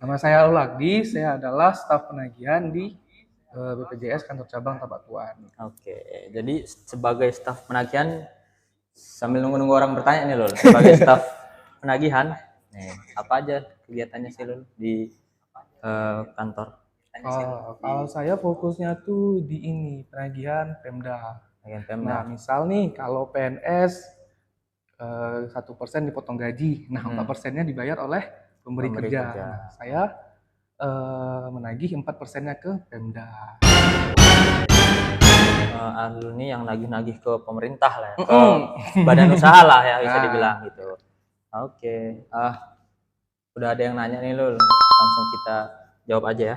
Nama saya Ulagdi, saya adalah staf penagihan di BPJS Kantor Cabang Tabatuan. Oke, jadi sebagai staf penagihan, sambil nunggu-nunggu orang bertanya nih Lul, sebagai staf penagihan, nih, apa aja kegiatannya sih Lul di kantor? Kalau saya fokusnya tuh di ini, penagihan Pemda. Penagihan Nah, Pemda. misal nih kalau PNS 1% dipotong gaji, nah 4%-nya dibayar oleh pemberi Pemberi kerja. kerja. Nah, saya menagih 4%-nya ke Pemda. Alul nih yang nagih-nagih ke pemerintah lah ya, ke badan usaha lah ya bisa Nah, dibilang gitu. Oke, udah ada yang nanya nih Lul, langsung kita jawab aja ya.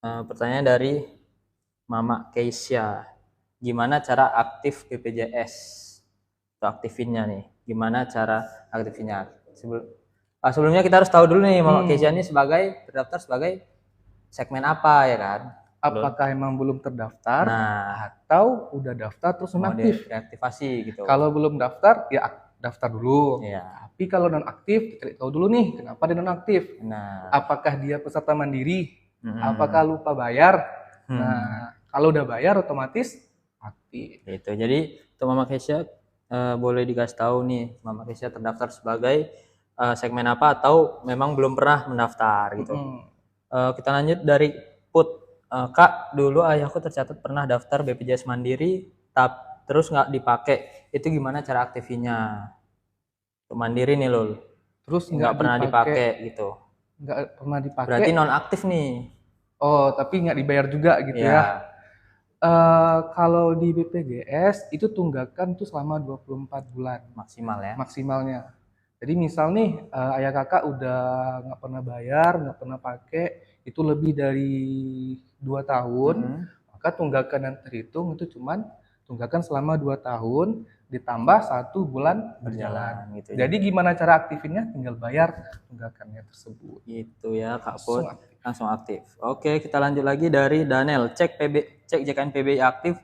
Pertanyaan dari Mama Keisha, gimana cara aktif BPJS? Atau aktifinnya nih, gimana cara aktifinnya? Sebelumnya kita harus tahu dulu nih Mama Keisha ini terdaftar sebagai segmen apa ya kan? apakah emang belum terdaftar Nah, atau udah daftar terus mau nonaktif? direaktivasi gitu. Kalau belum daftar, ya daftar dulu. Iya. Tapi kalau nonaktif, cari tahu dulu nih, kenapa dia nonaktif. Nah, Apakah dia peserta mandiri? mm, Apakah lupa bayar? Nah, kalau udah bayar otomatis aktif. gitu. Jadi untuk Mama Keisha boleh dikasih tahu nih, Mama Keisha terdaftar sebagai segmen apa atau memang belum pernah mendaftar gitu. Kita lanjut dari Put. Kak, dulu ayahku tercatat pernah daftar BPJS Mandiri, terus nggak dipakai. Itu gimana cara aktifinya? Untuk Mandiri nih Lul, Terus nggak pernah dipakai gitu. nggak pernah dipakai. Berarti non aktif nih. Oh, tapi nggak dibayar juga gitu ya. Ya. Kalau di BPJS itu tunggakan itu selama 24 bulan Maksimal ya. maksimalnya. Jadi misal nih ayah kakak udah nggak pernah bayar, nggak pernah pakai, itu lebih dari 2 tahun, maka tunggakan yang terhitung itu cuman tunggakan selama 2 tahun ditambah 1 bulan berjalan. Gitu. Jadi gimana cara aktifinnya? Tinggal bayar tunggakannya tersebut. Gitu ya Kak Langsung Put. aktif. Langsung aktif. Oke, kita lanjut lagi dari Daniel. Cek JKN PBI aktif,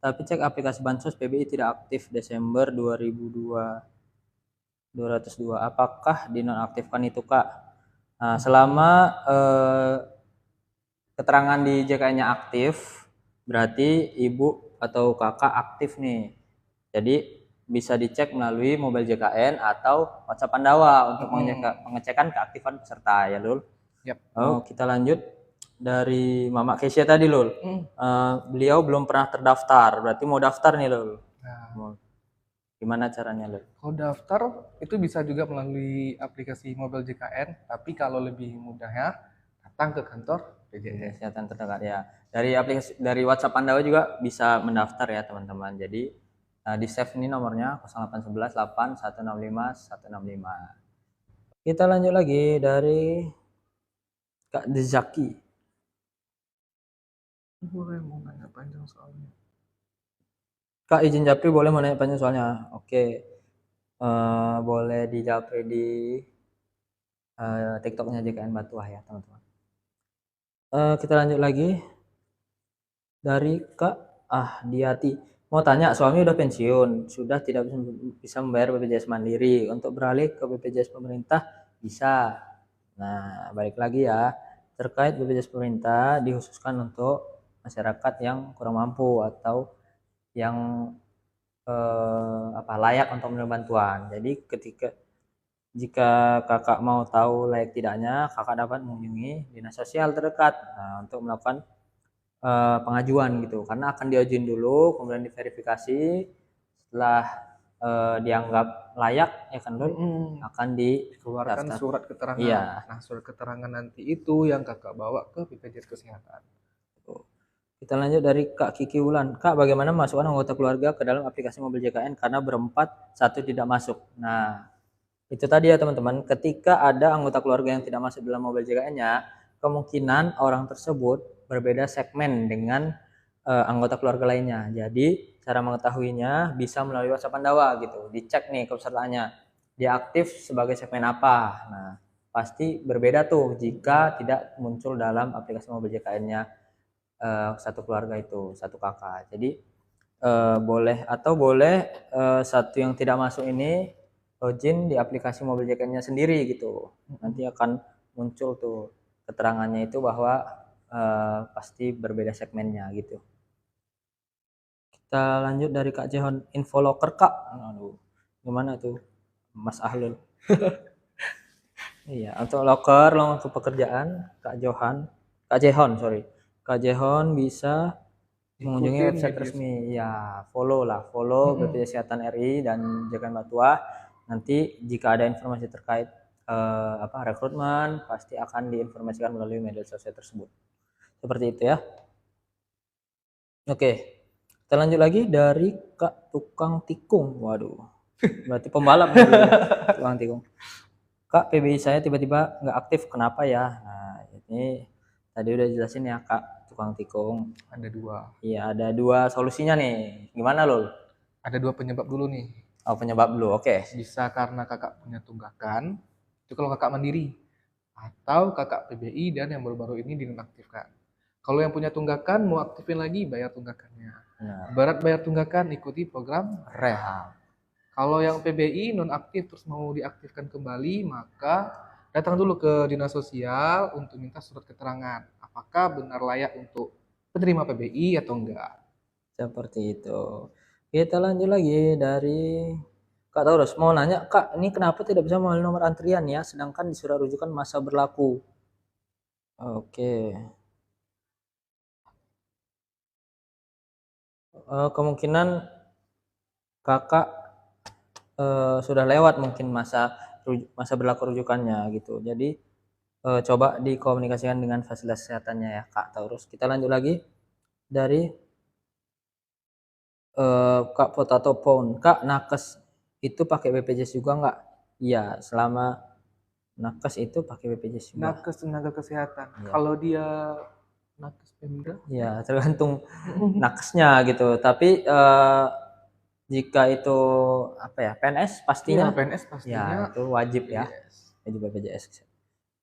tapi cek aplikasi Bansos PBI tidak aktif Desember 202. Apakah dinonaktifkan itu Kak? Nah, selama keterangan di JKN-nya aktif, berarti ibu atau kakak aktif nih. Jadi bisa dicek melalui mobile JKN atau WhatsApp Pandawa untuk pengecekan keaktifan peserta ya Lul. Yep. Kita lanjut dari Mama Kesia tadi Lul. Beliau belum pernah terdaftar, berarti mau daftar nih Lul. Nah. Gimana caranya Lul? Kalau daftar itu bisa juga melalui aplikasi mobile JKN, tapi kalau lebih mudahnya datang ke kantor BPJS Kesehatan terdekat ya. Dari WhatsApp Pandawa juga bisa mendaftar ya teman-teman. Jadi di save ini nomornya 0811 8165 165. Kita lanjut lagi dari Kak Dezaki. Boleh mau nanya panjang soalnya. Kak izin Japri boleh mau nanya panjang soalnya. Oke. Boleh di Japri di TikToknya JKN Batuah ya teman-teman. Kita lanjut lagi dari Kak Diati. Mau tanya, suami udah pensiun, sudah tidak bisa membayar BPJS Mandiri. Untuk beralih ke BPJS pemerintah bisa. Nah, balik lagi ya. Terkait BPJS pemerintah dikhususkan untuk masyarakat yang kurang mampu atau yang layak untuk menerima bantuan. Jadi jika kakak mau tahu layak tidaknya, kakak dapat mengunjungi dinas sosial terdekat untuk melakukan pengajuan gitu, karena akan diajuin dulu kemudian diverifikasi, setelah dianggap layak ya kan Lul, akan dikeluarkan surat keterangan. Iya. Nah, surat keterangan nanti itu yang kakak bawa ke BPJS Kesehatan. Kita lanjut dari Kak Kiki Wulan. Kak, bagaimana masukkan anggota keluarga ke dalam aplikasi mobil JKN karena berempat satu tidak masuk? Nah, itu tadi ya teman-teman, ketika ada anggota keluarga yang tidak masuk dalam mobil JKN-nya, kemungkinan orang tersebut berbeda segmen dengan anggota keluarga lainnya. Jadi cara mengetahuinya bisa melalui WhatsApp Pandawa gitu. Dicek nih kepesertaannya. Dia aktif sebagai segmen apa. Nah, pasti berbeda tuh jika tidak muncul dalam aplikasi mobil JKN-nya satu keluarga itu, satu kakak. Jadi boleh satu yang tidak masuk ini login di aplikasi mobil JKN-nya sendiri gitu. Nanti akan muncul tuh keterangannya itu bahwa pasti berbeda segmennya gitu. Kita lanjut dari Kak Jehon, info loker Kak. Aduh, gimana tuh Mas Ahlul? Iya, untuk loker, untuk pekerjaan Kak Jehon, sorry. Kak Jehon bisa mengunjungi Ikutin website media. resmi. Ya, follow BPJS Kesehatan RI dan Jagan Batua. Nanti jika ada informasi terkait rekrutmen, pasti akan diinformasikan melalui media sosial tersebut. Seperti itu ya. Oke, kita lanjut lagi dari Kak Tukang Tikung. Waduh, berarti pembalap nih dulu ya, Tukang Tikung. Kak, PBI saya tiba-tiba nggak aktif, kenapa ya? Nah, ini tadi udah jelasin ya Kak Tukang Tikung. Ada dua. Iya, ada dua solusinya nih. Gimana loh? Ada dua penyebab dulu nih. Oh, penyebab dulu. Oke. Bisa karena kakak punya tunggakan, itu kalau kakak mandiri. Atau kakak PBI dan yang baru-baru ini dinonaktifkan. Kalau yang punya tunggakan mau aktifin lagi bayar tunggakannya. Nah, Berat bayar tunggakan ikuti program rehab. Kalau yang PBI nonaktif terus mau diaktifkan kembali, maka datang dulu ke dinas sosial untuk minta surat keterangan. Apakah benar layak untuk penerima PBI atau enggak? seperti itu. Kita lanjut lagi dari Kak Taurus. Mau nanya, Kak, ini kenapa tidak bisa mengambil nomor antrian ya, sedangkan di surat rujukan masa berlaku? Oke. Kemungkinan kakak sudah lewat mungkin masa berlaku rujukannya gitu. Jadi coba dikomunikasikan dengan fasilitas kesehatannya ya Kak Taurus. Kita lanjut lagi dari Kak Potato Pound. Kak, nakes itu pakai BPJS juga nggak? Iya, selama nakes itu pakai BPJS juga. Nakes tenaga kesehatan. Iya. Kalau dia nakes Pemda, Ya, tergantung nakesnya gitu. Tapi jika itu apa ya, PNS pastinya. iya, PNS pastinya. Ya, itu wajib ya. BPJS. Wajib BPJS.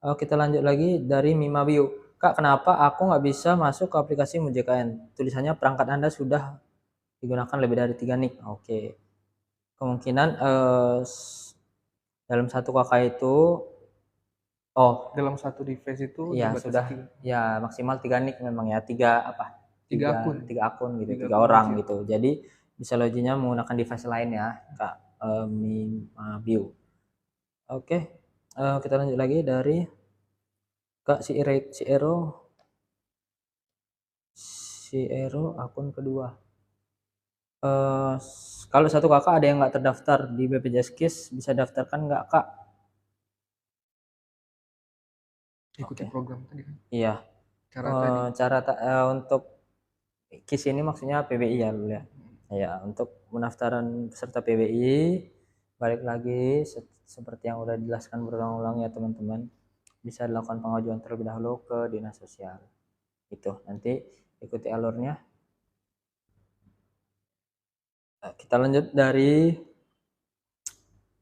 Kita lanjut lagi dari Mima Bio. Kak, kenapa aku nggak bisa masuk ke aplikasi MUJKN? Tulisannya perangkat Anda sudah digunakan lebih dari 3 NIK. Oke. Kemungkinan dalam satu kakak itu Dalam satu device itu ya dibatasi sudah ya maksimal 3 NIK memang ya, tiga akun. tiga akun gitu, Tiga tiga akun orang wajib. gitu. Jadi bisa loginya menggunakan device lain ya, Kak Mima Bio. Oke. Kita lanjut lagi dari Kak si Ero akun kedua. Kalau satu kakak ada yang nggak terdaftar di BPJS KIS, bisa daftarkan nggak Kak? Ikuti program tadi kan. Iya. Cara tadi. Untuk KIS ini maksudnya PBI ya dulu ya. Ya, untuk pendaftaran peserta PBI balik lagi seperti yang udah dijelaskan berulang-ulang ya teman-teman, bisa dilakukan pengajuan terlebih dahulu ke dinas sosial. Itu nanti ikuti alurnya. Kita lanjut dari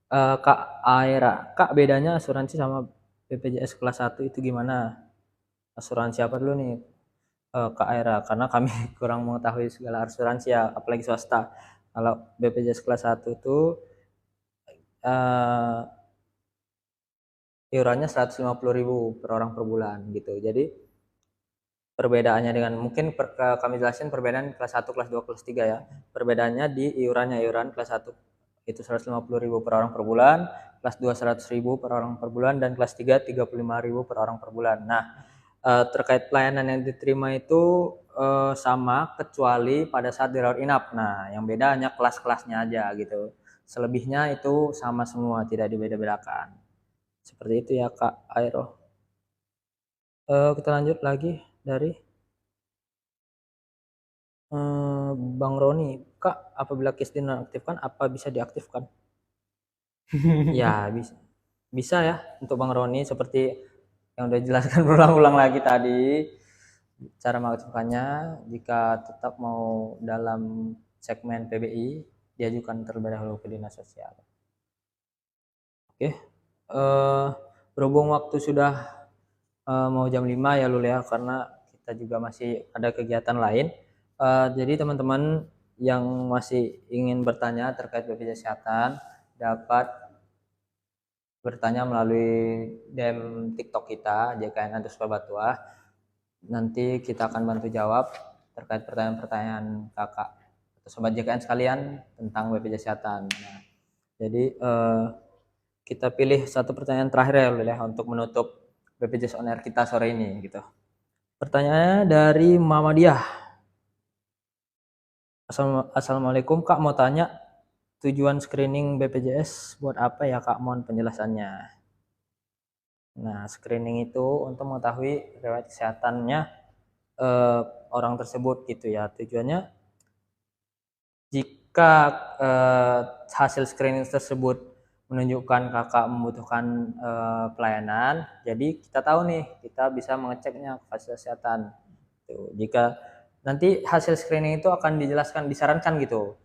Kak Aira. Kak, bedanya asuransi sama BPJS kelas 1 itu gimana? Asuransi apa dulu nih Kak Aira? Karena kami kurang mengetahui segala asuransi ya, apalagi swasta. Kalau BPJS kelas 1 itu iurannya 150.000 per orang per bulan gitu. Jadi perbedaannya dengan mungkin kami jelasin perbedaan kelas 1, kelas 2, kelas 3 ya. Perbedaannya di iuran kelas 1 itu 150.000 per orang per bulan, kelas 2 100.000 per orang per bulan, dan kelas 3 35.000 per orang per bulan. Nah, terkait pelayanan yang diterima itu sama kecuali pada saat dirawat inap. Nah, yang beda hanya kelas-kelasnya aja gitu. Selebihnya itu sama semua, tidak dibeda-bedakan. Seperti itu ya Kak Airo. Kita lanjut lagi dari Bang Roni. Kak, apabila KIS dinonaktifkan, apa bisa diaktifkan? Ya, bisa ya untuk Bang Roni, seperti yang udah jelaskan berulang-ulang lagi tadi. Cara mengaktifkannya, jika tetap mau dalam segmen PBI, diajukan terlebih dahulu ke dinas sosial. Oke, berhubung waktu sudah mau jam 5 ya Lul ya, karena kita juga masih ada kegiatan lain. Jadi teman-teman yang masih ingin bertanya terkait BPJS Kesehatan dapat bertanya melalui DM TikTok kita JKN_Batuah. Nanti kita akan bantu jawab terkait pertanyaan-pertanyaan kakak atau sobat JKN sekalian tentang BPJS Kesehatan. Nah, jadi kita pilih satu pertanyaan terakhir ya Lul, ya untuk menutup BPJS On Air kita sore ini gitu. Pertanyaannya dari Mama Diah. Assalamualaikum Kak, mau tanya tujuan screening BPJS buat apa ya Kak, mohon penjelasannya. Nah, screening itu untuk mengetahui riwayat kesehatannya orang tersebut gitu ya. Tujuannya jika hasil screening tersebut menunjukkan kakak membutuhkan pelayanan, jadi kita tahu nih, kita bisa mengeceknya ke fasilitas kesehatan. Tuh, jika nanti hasil screening itu akan dijelaskan, disarankan gitu,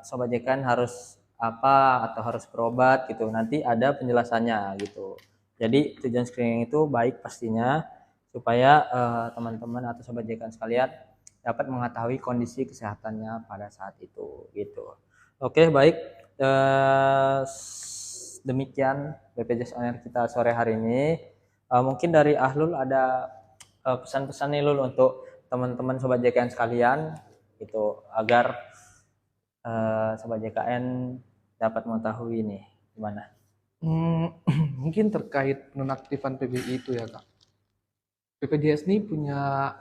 sobat JKN harus apa atau harus berobat gitu, nanti ada penjelasannya gitu. Jadi tujuan screening itu baik pastinya supaya teman-teman atau sobat JKN sekalian dapat mengetahui kondisi kesehatannya pada saat itu gitu. Oke, baik, demikian BPJS On Air kita sore hari ini. Mungkin dari Ahlul ada pesan-pesan nih Lul untuk teman-teman sobat JKN sekalian gitu, agar sobat JKN dapat mengetahui nih gimana. Mungkin terkait penonaktifan PBI itu ya Kak. BPJS ini punya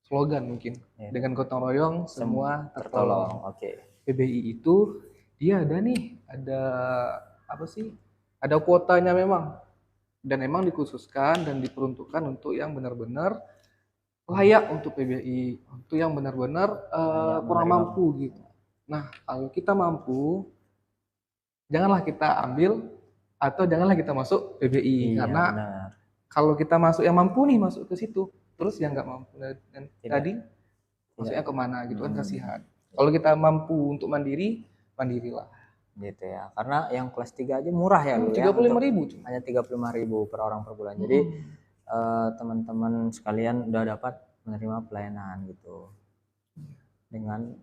slogan mungkin, dengan gotong royong semua tertolong. Oke. PBI itu dia ada nih, ada apa sih? Ada kuotanya memang, dan emang dikhususkan dan diperuntukkan untuk yang benar-benar layak untuk PBI, untuk yang benar-benar kurang mampu gitu. Nah, kalau kita mampu, janganlah kita ambil atau janganlah kita masuk PBI, karena benar. kalau kita masuk yang mampu nih masuk ke situ, terus yang nggak mampu dan tadi maksudnya kemana gitu kan, kasihan. Kalau kita mampu untuk mandiri, mandirilah gitu ya, karena yang kelas 3 aja murah ya Lul, 35.000 cuma. hanya 35.000 per orang per bulan. Jadi teman-teman sekalian udah dapat menerima pelayanan gitu dengan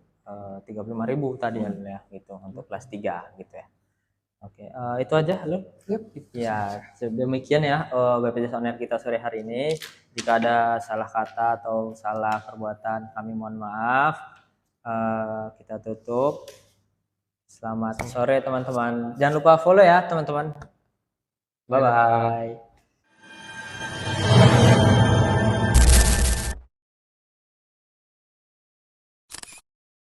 35.000 tadi ya gitu untuk kelas 3 gitu ya. Oke, itu aja Lul. Ya, demikian ya BPJS On Air kita sore hari ini. Jika ada salah kata atau salah perbuatan, kami mohon maaf. Kita tutup. Selamat sore teman-teman. Jangan lupa follow ya teman-teman. Bye bye.